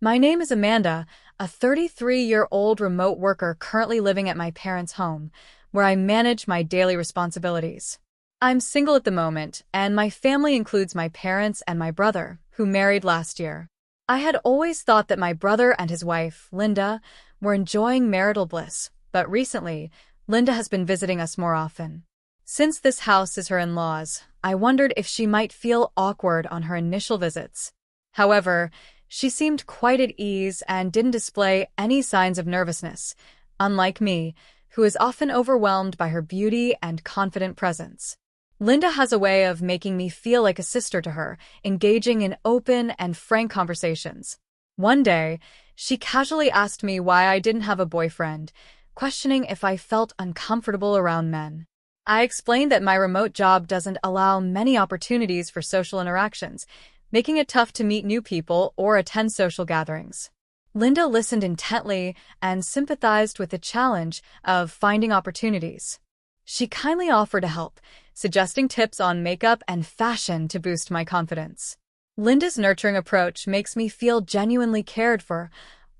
My name is Amanda, a 33-year-old remote worker currently living at my parents' home, where I manage my daily responsibilities. I'm single at the moment, and my family includes my parents and my brother, who married last year. I had always thought that my brother and his wife, Linda, were enjoying marital bliss, but recently, Linda has been visiting us more often. Since this house is her in-laws, I wondered if she might feel awkward on her initial visits. However, she seemed quite at ease and didn't display any signs of nervousness, unlike me, who is often overwhelmed by her beauty and confident presence. Linda has a way of making me feel like a sister to her, engaging in open and frank conversations. One day, she casually asked me why I didn't have a boyfriend, questioning if I felt uncomfortable around men. I explained that my remote job doesn't allow many opportunities for social interactions, making it tough to meet new people or attend social gatherings. Linda listened intently and sympathized with the challenge of finding opportunities. She kindly offered to help, suggesting tips on makeup and fashion to boost my confidence. Linda's nurturing approach makes me feel genuinely cared for,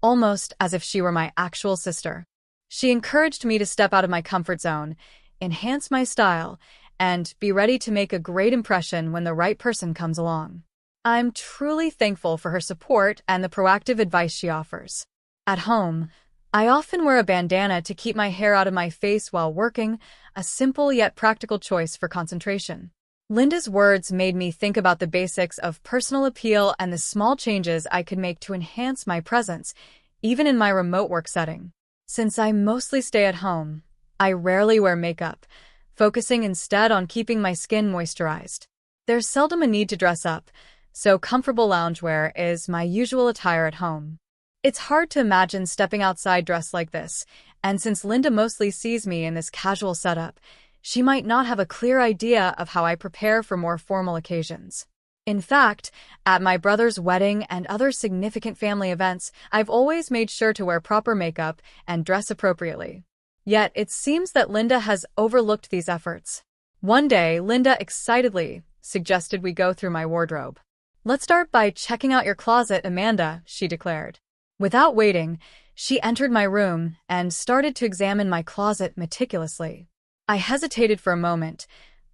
almost as if she were my actual sister. She encouraged me to step out of my comfort zone, enhance my style, and be ready to make a great impression when the right person comes along. I'm truly thankful for her support and the proactive advice she offers. At home, I often wear a bandana to keep my hair out of my face while working, a simple yet practical choice for concentration. Linda's words made me think about the basics of personal appeal and the small changes I could make to enhance my presence, even in my remote work setting. Since I mostly stay at home, I rarely wear makeup, focusing instead on keeping my skin moisturized. There's seldom a need to dress up, so comfortable loungewear is my usual attire at home. It's hard to imagine stepping outside dressed like this, and since Linda mostly sees me in this casual setup, she might not have a clear idea of how I prepare for more formal occasions. In fact, at my brother's wedding and other significant family events, I've always made sure to wear proper makeup and dress appropriately. Yet, it seems that Linda has overlooked these efforts. One day, Linda excitedly suggested we go through my wardrobe. "Let's start by checking out your closet, Amanda," she declared. Without waiting, she entered my room and started to examine my closet meticulously. I hesitated for a moment,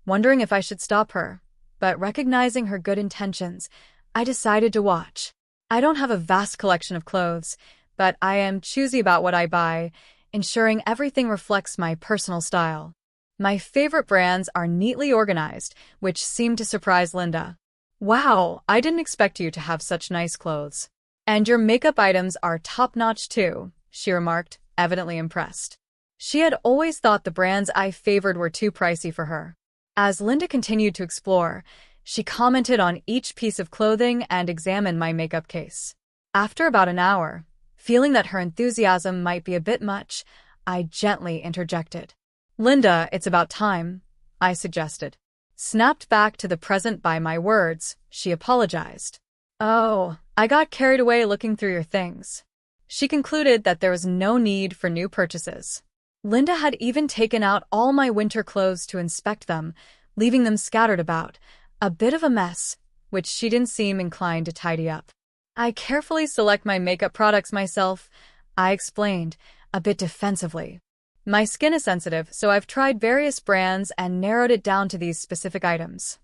wondering if I should stop her, but recognizing her good intentions, I decided to watch. I don't have a vast collection of clothes, but I am choosy about what I buy, ensuring everything reflects my personal style. My favorite brands are neatly organized, which seemed to surprise Linda. "Wow, I didn't expect you to have such nice clothes. And your makeup items are top-notch too," she remarked, evidently impressed. She had always thought the brands I favored were too pricey for her. As Linda continued to explore, she commented on each piece of clothing and examined my makeup case. After about an hour, feeling that her enthusiasm might be a bit much, I gently interjected. "Linda, it's about time," I suggested. Snapped back to the present by my words, she apologized. "Oh, I got carried away looking through your things." She concluded that there was no need for new purchases. Linda had even taken out all my winter clothes to inspect them, leaving them scattered about, a bit of a mess, which she didn't seem inclined to tidy up. "I carefully select my makeup products myself," I explained, a bit defensively. "My skin is sensitive, so I've tried various brands and narrowed it down to these specific items."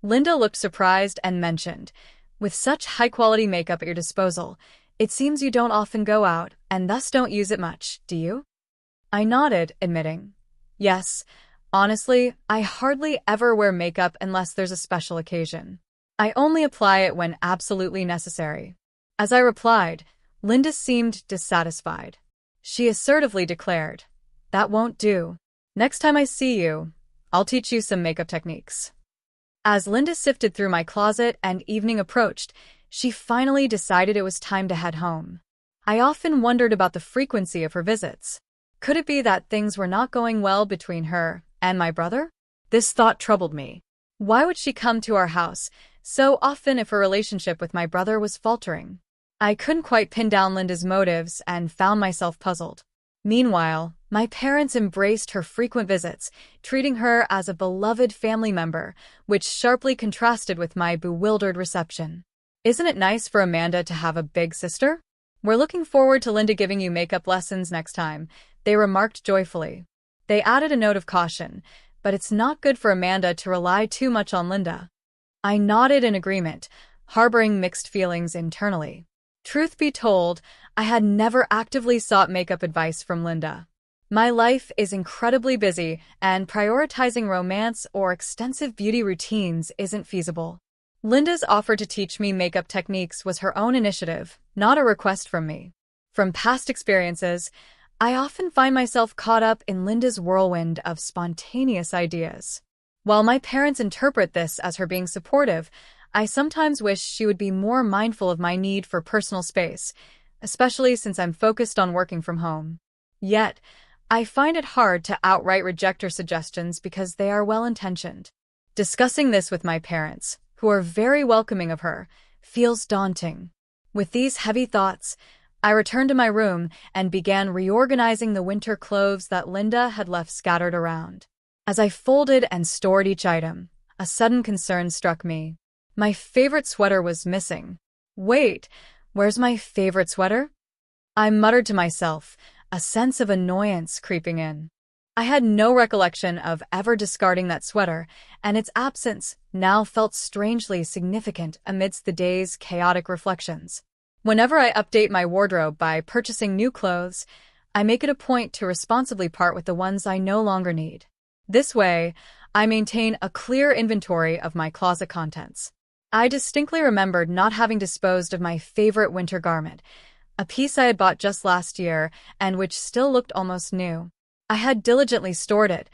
Linda looked surprised and mentioned, "With such high-quality makeup at your disposal, it seems you don't often go out and thus don't use it much, do you?" I nodded, admitting, "Yes, honestly, I hardly ever wear makeup unless there's a special occasion. I only apply it when absolutely necessary." As I replied, Linda seemed dissatisfied. She assertively declared, "That won't do. Next time I see you, I'll teach you some makeup techniques." As Linda sifted through my closet and evening approached, she finally decided it was time to head home. I often wondered about the frequency of her visits. Could it be that things were not going well between her and my brother? This thought troubled me. Why would she come to our house so often if her relationship with my brother was faltering? I couldn't quite pin down Linda's motives and found myself puzzled. Meanwhile, my parents embraced her frequent visits, treating her as a beloved family member, which sharply contrasted with my bewildered reception. Isn't it nice for Amanda to have a big sister? We're looking forward to Linda giving you makeup lessons next time, they remarked joyfully. They added a note of caution, but it's not good for Amanda to rely too much on Linda. I nodded in agreement, harboring mixed feelings internally. Truth be told, I had never actively sought makeup advice from Linda. My life is incredibly busy, and prioritizing romance or extensive beauty routines isn't feasible. Linda's offer to teach me makeup techniques was her own initiative, not a request from me. From past experiences, I often find myself caught up in Linda's whirlwind of spontaneous ideas. While my parents interpret this as her being supportive, I sometimes wish she would be more mindful of my need for personal space, especially since I'm focused on working from home. Yet, I find it hard to outright reject her suggestions because they are well-intentioned. Discussing this with my parents, who are very welcoming of her, feels daunting. With these heavy thoughts, I returned to my room and began reorganizing the winter clothes that Linda had left scattered around. As I folded and stored each item, a sudden concern struck me. My favorite sweater was missing. Wait, where's my favorite sweater? I muttered to myself, a sense of annoyance creeping in. I had no recollection of ever discarding that sweater, and its absence now felt strangely significant amidst the day's chaotic reflections. Whenever I update my wardrobe by purchasing new clothes, I make it a point to responsibly part with the ones I no longer need. This way, I maintain a clear inventory of my closet contents. I distinctly remembered not having disposed of my favorite winter garment, a piece I had bought just last year and which still looked almost new. I had diligently stored it,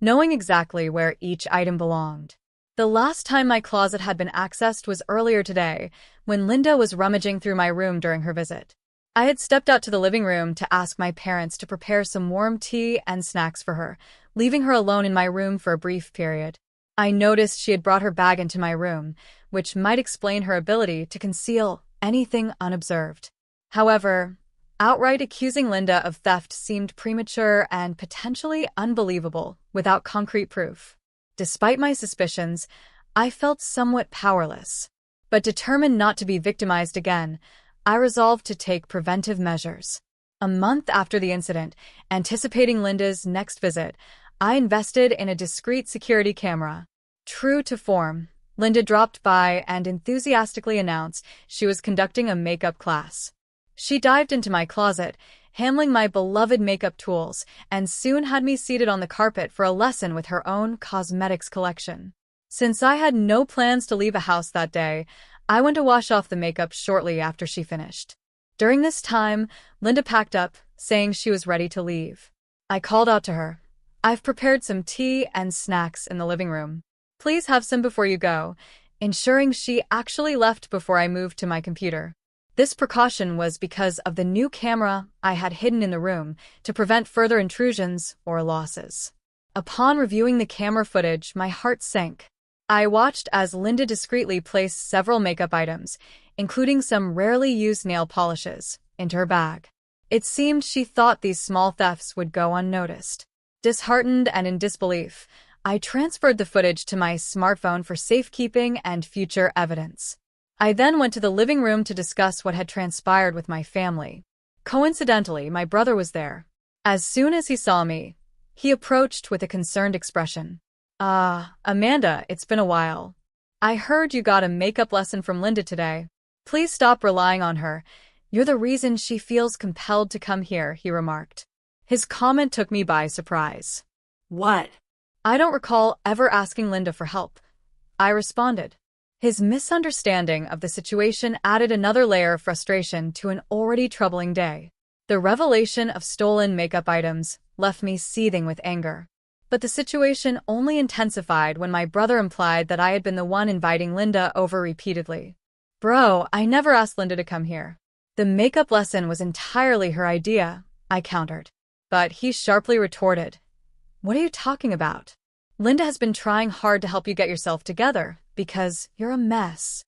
knowing exactly where each item belonged. The last time my closet had been accessed was earlier today, when Linda was rummaging through my room during her visit. I had stepped out to the living room to ask my parents to prepare some warm tea and snacks for her, leaving her alone in my room for a brief period. I noticed she had brought her bag into my room, which might explain her ability to conceal anything unobserved. However, outright accusing Linda of theft seemed premature and potentially unbelievable without concrete proof. Despite my suspicions, I felt somewhat powerless. But determined not to be victimized again, I resolved to take preventive measures. A month after the incident, anticipating Linda's next visit, I invested in a discreet security camera. True to form, Linda dropped by and enthusiastically announced she was conducting a makeup class. She dived into my closet, handling my beloved makeup tools, and soon had me seated on the carpet for a lesson with her own cosmetics collection. Since I had no plans to leave a house that day, I went to wash off the makeup shortly after she finished. During this time, Linda packed up, saying she was ready to leave. I called out to her. "I've prepared some tea and snacks in the living room. Please have some before you go," ensuring she actually left before I moved to my computer. This precaution was because of the new camera I had hidden in the room to prevent further intrusions or losses. Upon reviewing the camera footage, my heart sank. I watched as Linda discreetly placed several makeup items, including some rarely used nail polishes, into her bag. It seemed she thought these small thefts would go unnoticed. Disheartened and in disbelief, I transferred the footage to my smartphone for safekeeping and future evidence. I then went to the living room to discuss what had transpired with my family. Coincidentally, my brother was there. As soon as he saw me, he approached with a concerned expression. Amanda, it's been a while. I heard you got a makeup lesson from Linda today. Please stop relying on her. You're the reason she feels compelled to come here," he remarked. His comment took me by surprise. What? "I don't recall ever asking Linda for help," I responded. His misunderstanding of the situation added another layer of frustration to an already troubling day. The revelation of stolen makeup items left me seething with anger. But the situation only intensified when my brother implied that I had been the one inviting Linda over repeatedly. "Bro, I never asked Linda to come here. The makeup lesson was entirely her idea," I countered. But he sharply retorted, "What are you talking about? Linda has been trying hard to help you get yourself together because you're a mess."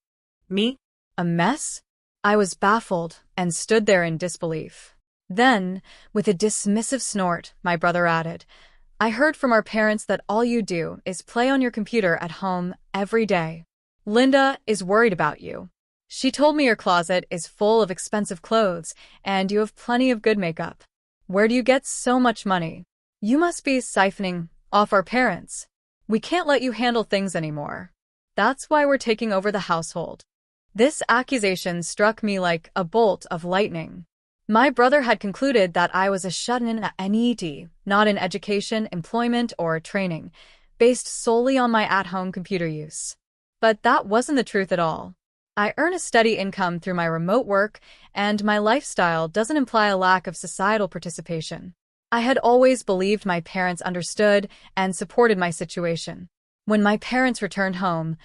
Me? A mess? I was baffled and stood there in disbelief. Then, with a dismissive snort, my brother added, "I heard from our parents that all you do is play on your computer at home every day. Linda is worried about you. She told me your closet is full of expensive clothes, and you have plenty of good makeup. Where do you get so much money? You must be siphoning off our parents. We can't let you handle things anymore. That's why we're taking over the household. This accusation struck me like a bolt of lightning. My brother had concluded that I was a shut-in at NET, not in education, employment, or training, based solely on my at-home computer use. But that wasn't the truth at all. I earn a steady income through my remote work, and my lifestyle doesn't imply a lack of societal participation. I had always believed my parents understood and supported my situation. When my parents returned home,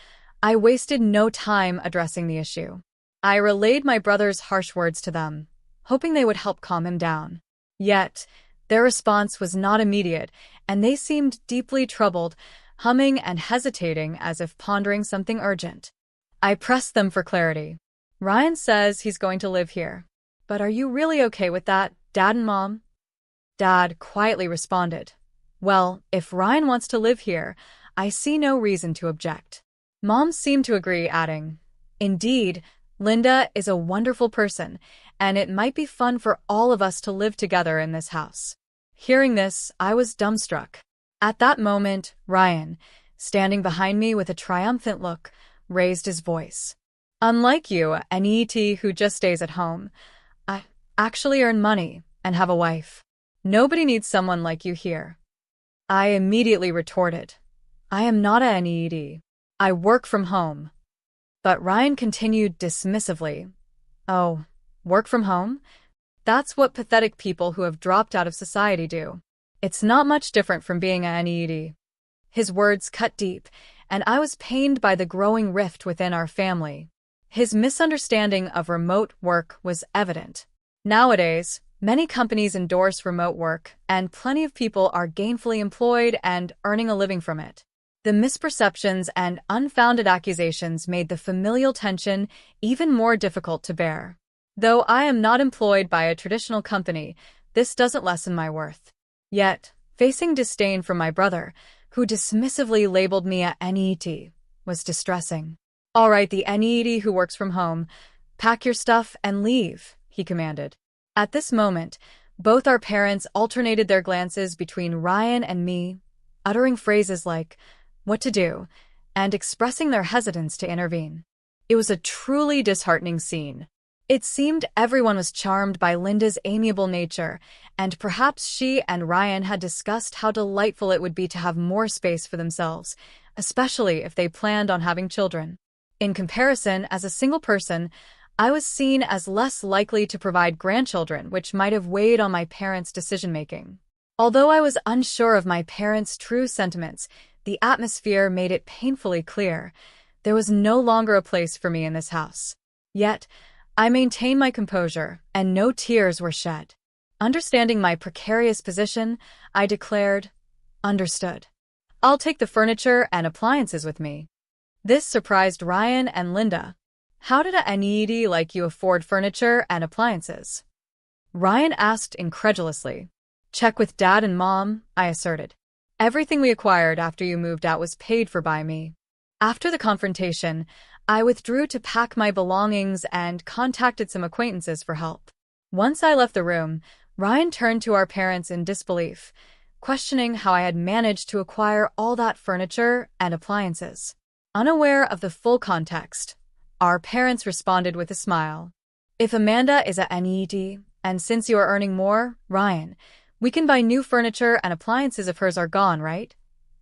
I wasted no time addressing the issue. I relayed my brother's harsh words to them, hoping they would help calm him down. Yet, their response was not immediate, and they seemed deeply troubled, humming and hesitating as if pondering something urgent. I pressed them for clarity. Ryan says he's going to live here. But are you really okay with that, Dad and Mom? Dad quietly responded, well, if Ryan wants to live here, I see no reason to object. Mom seemed to agree, adding, indeed, Linda is a wonderful person, and it might be fun for all of us to live together in this house. Hearing this, I was dumbstruck. At that moment, Ryan, standing behind me with a triumphant look, raised his voice. Unlike you, an ET who just stays at home, I actually earn money and have a wife. Nobody needs someone like you here. I immediately retorted, I am not an ET. I work from home. But Ryan continued dismissively, oh, work from home? That's what pathetic people who have dropped out of society do. It's not much different from being an ET. His words cut deep, and I was pained by the growing rift within our family. His misunderstanding of remote work was evident. Nowadays, many companies endorse remote work, and plenty of people are gainfully employed and earning a living from it. The misperceptions and unfounded accusations made the familial tension even more difficult to bear. Though I am not employed by a traditional company, this doesn't lessen my worth. Yet, facing disdain from my brother, who dismissively labeled me a NET, was distressing. All right, the NET who works from home, pack your stuff and leave, he commanded. At this moment, both our parents alternated their glances between Ryan and me, uttering phrases like, what to do, and expressing their hesitance to intervene. It was a truly disheartening scene. It seemed everyone was charmed by Linda's amiable nature, and perhaps she and Ryan had discussed how delightful it would be to have more space for themselves, especially if they planned on having children. In comparison, as a single person, I was seen as less likely to provide grandchildren, which might have weighed on my parents' decision-making. Although I was unsure of my parents' true sentiments, the atmosphere made it painfully clear there was no longer a place for me in this house. Yet, I maintained my composure, and no tears were shed. Understanding my precarious position, I declared, understood. I'll take the furniture and appliances with me. This surprised Ryan and Linda. How did a NED like you afford furniture and appliances? Ryan asked incredulously. Check with Dad and Mom, I asserted. Everything we acquired after you moved out was paid for by me. After the confrontation, I withdrew to pack my belongings and contacted some acquaintances for help. Once I left the room, Ryan turned to our parents in disbelief, questioning how I had managed to acquire all that furniture and appliances. Unaware of the full context, our parents responded with a smile. If Amanda is a NED, and since you are earning more, Ryan, we can buy new furniture and appliances if hers are gone, right?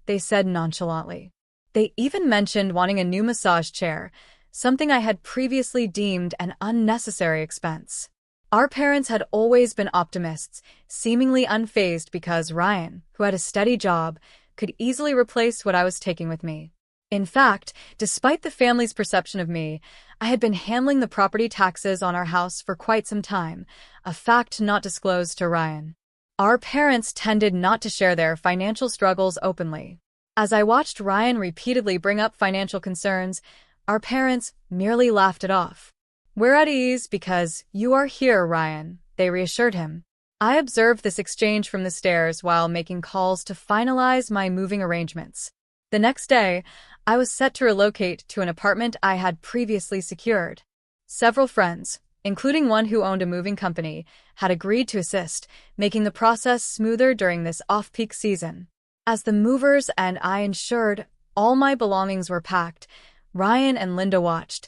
They said nonchalantly. They even mentioned wanting a new massage chair, something I had previously deemed an unnecessary expense. Our parents had always been optimists, seemingly unfazed because Ryan, who had a steady job, could easily replace what I was taking with me. In fact, despite the family's perception of me, I had been handling the property taxes on our house for quite some time, a fact not disclosed to Ryan. Our parents tended not to share their financial struggles openly. As I watched Ryan repeatedly bring up financial concerns, our parents merely laughed it off. We're at ease because you are here, Ryan, they reassured him. I observed this exchange from the stairs while making calls to finalize my moving arrangements. The next day, I was set to relocate to an apartment I had previously secured. Several friends, including one who owned a moving company, had agreed to assist, making the process smoother during this off-peak season. As the movers and I ensured all my belongings were packed, Ryan and Linda watched,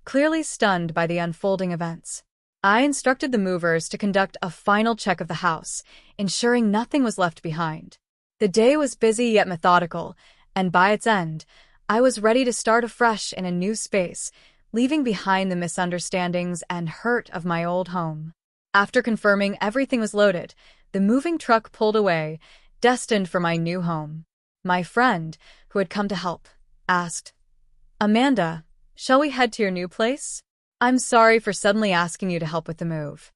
clearly stunned by the unfolding events. I instructed the movers to conduct a final check of the house, ensuring nothing was left behind. The day was busy yet methodical, and by its end, I was ready to start afresh in a new space, leaving behind the misunderstandings and hurt of my old home. After confirming everything was loaded, the moving truck pulled away, destined for my new home. My friend, who had come to help, asked, "Amanda, shall we head to your new place? I'm sorry for suddenly asking you to help with the move."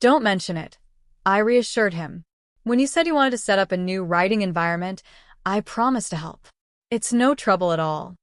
"Don't mention it," I reassured him. "When you said you wanted to set up a new writing environment, I promised to help. It's no trouble at all."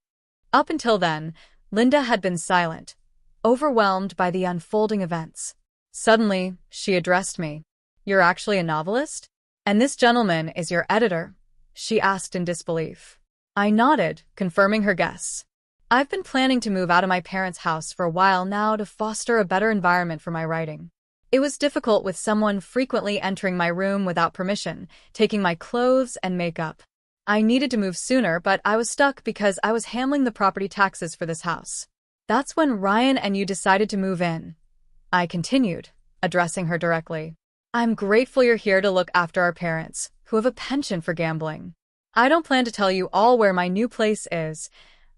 Up until then, Linda had been silent, overwhelmed by the unfolding events. Suddenly, she addressed me. "You're actually a novelist? And this gentleman is your editor?" she asked in disbelief. I nodded, confirming her guess. "I've been planning to move out of my parents' house for a while now to foster a better environment for my writing. It was difficult with someone frequently entering my room without permission, taking my clothes and makeup. I needed to move sooner, but I was stuck because I was handling the property taxes for this house. That's when Ryan and you decided to move in," I continued, addressing her directly. "I'm grateful you're here to look after our parents, who have a penchant for gambling. I don't plan to tell you all where my new place is.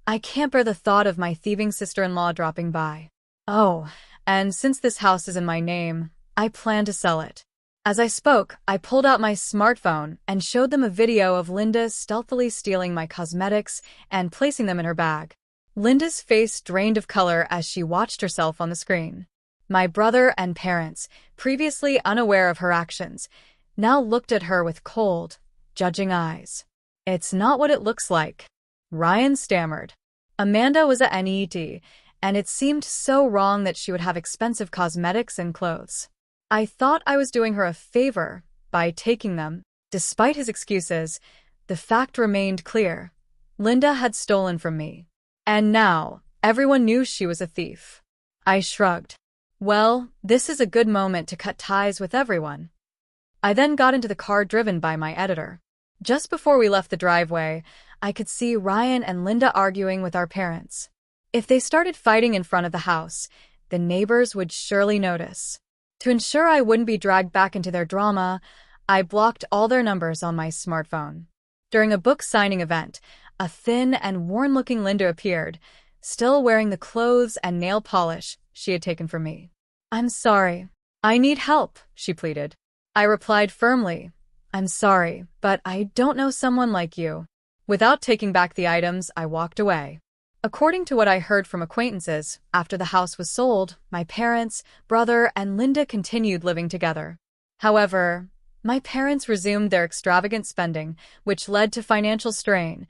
I can't bear the thought of my thieving sister-in-law dropping by. Oh, and since this house is in my name, I plan to sell it." As I spoke, I pulled out my smartphone and showed them a video of Linda stealthily stealing my cosmetics and placing them in her bag. Linda's face drained of color as she watched herself on the screen. My brother and parents, previously unaware of her actions, now looked at her with cold, judging eyes. "It's not what it looks like," Ryan stammered. "Amanda was a NEET, and it seemed so wrong that she would have expensive cosmetics and clothes. I thought I was doing her a favor by taking them." Despite his excuses, the fact remained clear. Linda had stolen from me. And now, everyone knew she was a thief. I shrugged. Well, this is a good moment to cut ties with everyone. I then got into the car driven by my editor. Just before we left the driveway, I could see Ryan and Linda arguing with our parents. If they started fighting in front of the house, the neighbors would surely notice. To ensure I wouldn't be dragged back into their drama, I blocked all their numbers on my smartphone. During a book signing event, a thin and worn-looking Linda appeared, still wearing the clothes and nail polish she had taken from me. "I'm sorry. I need help," she pleaded. I replied firmly, "I'm sorry, but I don't know someone like you." Without taking back the items, I walked away. According to what I heard from acquaintances, after the house was sold, my parents, brother, and Linda continued living together. However, my parents resumed their extravagant spending, which led to financial strain.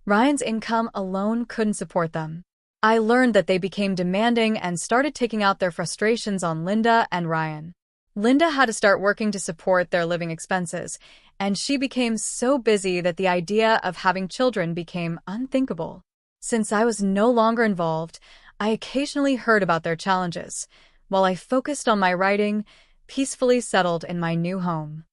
Ryan's income alone couldn't support them. I learned that they became demanding and started taking out their frustrations on Linda and Ryan. Linda had to start working to support their living expenses, and she became so busy that the idea of having children became unthinkable. Since I was no longer involved, I occasionally heard about their challenges, while I focused on my writing, peacefully settled in my new home.